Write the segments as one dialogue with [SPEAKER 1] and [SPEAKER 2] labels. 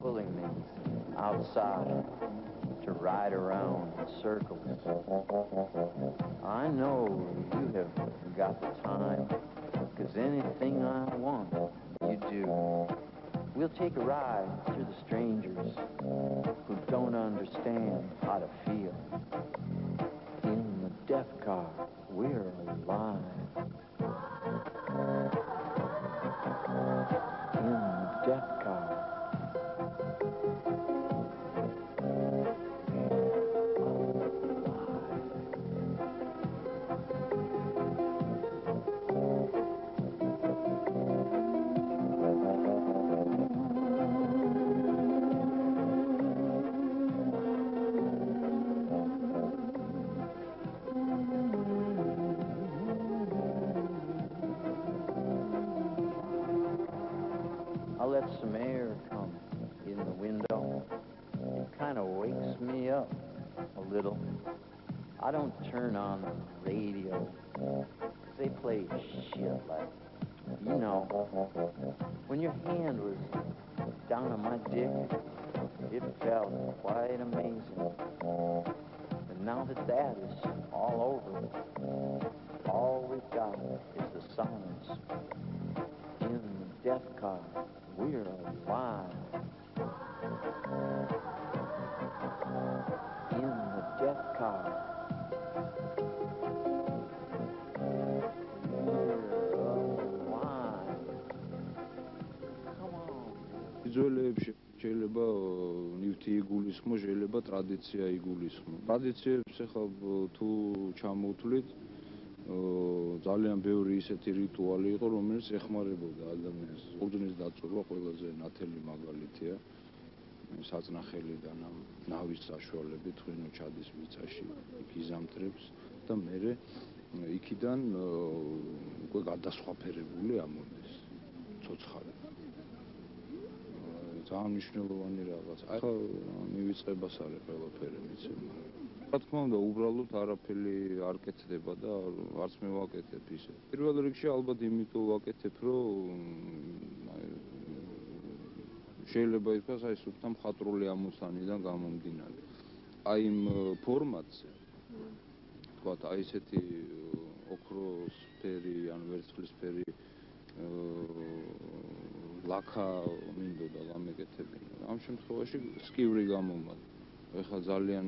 [SPEAKER 1] pulling me outside to ride around in circles. I know you have got the time, 'cause anything I want, you do. We'll take a ride through the strangers who don't understand how to feel. In the death car, we're alive. In the death car. I'll let some air come in the window. It kind of wakes me up a little. I don't turn on the radio, 'cause they play shit like, you know, when your hand was down on my dick, it felt quite amazing. And now that that is all over, all we've got is the silence. In the death car, we're alive. In the death car.
[SPEAKER 2] ბრძოლებში შეიძლება ნივთი იგულისხმო, შეიძლება ტრადიცია იგულისხმო. ტრადიციებს ახლა თუ ჩამოვთვლით, ძალიან ბევრი ისეთი რიტუალი იყო, რომელიც ეხმარებოდა ადამიანს. ორდენის დაწურვა ყველაზე ნათელი მაგალითია. საწნახელიდან ამ ნავის საშუალებით ღვინო ჩადის მიწაში, იქ იზამთრებს და მერე იქიდან უკვე გადასხვაფერებული ამოდის ცოცხალი. ძალიან მნიშვნელოვანი რაღაც. ახლა მივიწყებას არის ყველაფერი მიცემა. რა თქმა უნდა, უბრალოდ არაფერი არ კეთდება და არც მე ვაკეთებ ისე. პირველ რიგში ალბათ იმიტომ ვაკეთებ, რომ შეიძლება ითქვას აი სუფთა მხატვრული ამოცანიდან გამომდინარე. აი იმ ფორმატზე, თქვათ, აი ესეთი ოქროსფერი ან ვერცხლისფერი ლაქა მინდოდა გამეკეთებინა. ამ შემთხვევაში სკივრი გამომადა. ეხლა ძალიან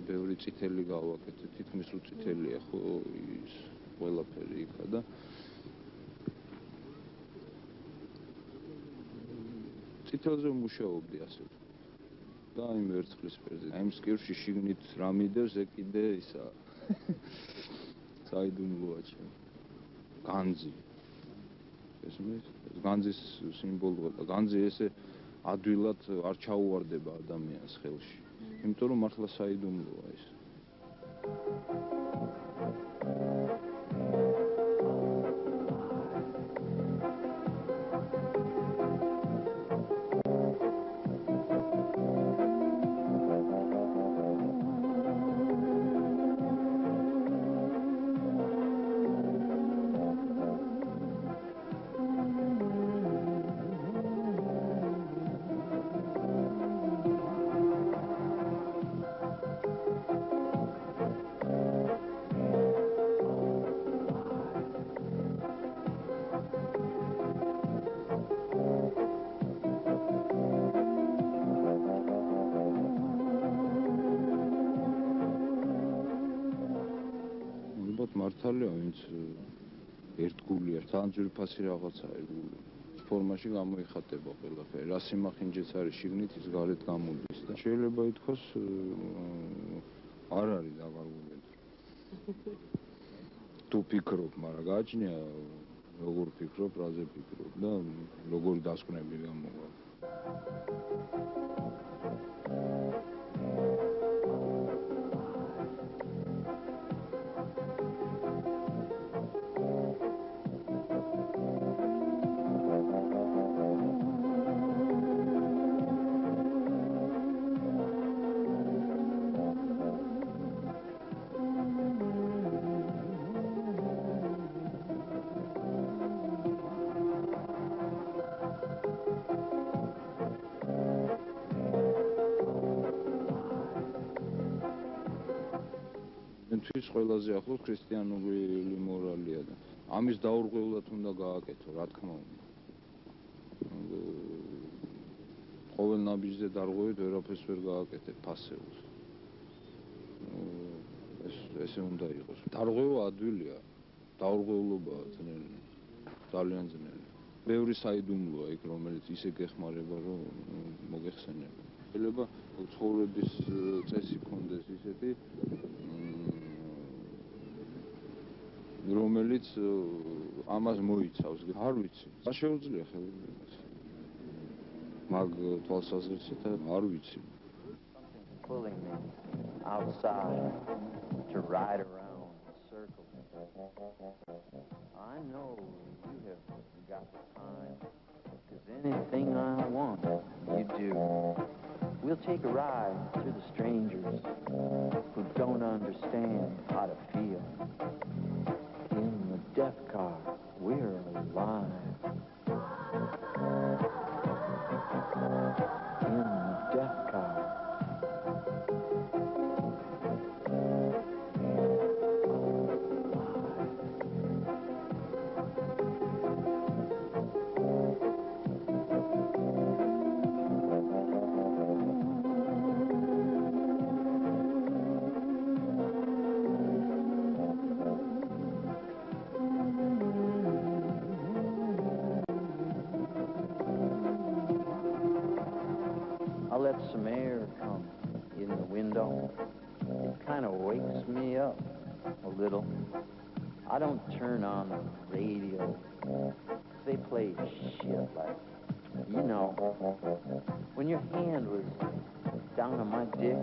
[SPEAKER 2] ბევრი წითელი გავაკეთე, თითქმის უწითელია ხო ის ყველაფერი იქა და წითელზე მუშაობდი ასე და იმ ვერცხლისფერზე. აი იმ სკივრში შიგნით რა მიდევს, ეგ კიდე ისა საიდუმლოა ჩემ. განძი. ესმის განძის სიმბოლოა და განძი ესე ადვილად არ ჩაუვარდება ადამიანს ხელში. იმიტომ რომ მართლა საიდუმლოა ეს. მართალია, ვინც ერთგულია, ძალიან ძვირფასი რაღაცაა ეგული. ფორმაში გამოიხატება ყველაფერი. რა სიმახინჯეც არის შიგნით, ის გარეთ გამოდის და შეიძლება ითქვას არ არის დაგარგულებული. თუ ფიქრობ, მაგრამ გააჩნია როგორ ფიქრობ, რაზე ფიქრობ და როგორი დასკვნები გამოვა. მისთვის ყველაზე ახლოს ქრისტიანული მორალია და ამის დაურღვევლად უნდა გააკეთო, რა თქმა უნდა. ყოველ ნაბიჯზე დარღვევით ვერაფერს ვერ გააკეთებ ფასეულს. ესე უნდა იყოს. დარღვევა ადვილია, დაურღვევლობაა ძნელი, ძალიან ძნელი. ბევრი საიდუმლოა იქ, რომელიც ისე გეხმარება, რომ მოგეხსენება. შეიძლება ცხოვრების წესი გქონდეს ისეთი, რომელიც ამას მოიცავს. არ ვიცი. რა შეუძლია ხელოვნებას. მაგ თვალსაზრისით არ ვიცი.
[SPEAKER 1] Something's pulling me outside to ride around in circles. I know you have got the time, 'cause anything I want, you do. We'll take a ride through the strangers who don't understand how to feel. In the death car, we're alive. In the death car. I let some air come in the window. It kind of wakes me up a little. I don't turn on the radio. They play shit like, you know, when your hand was down on my dick,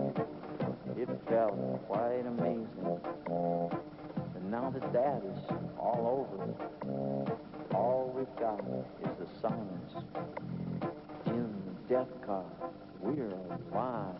[SPEAKER 1] it felt quite amazing. And now that that is all over, all we've got is the silence. In the death car, we're alive.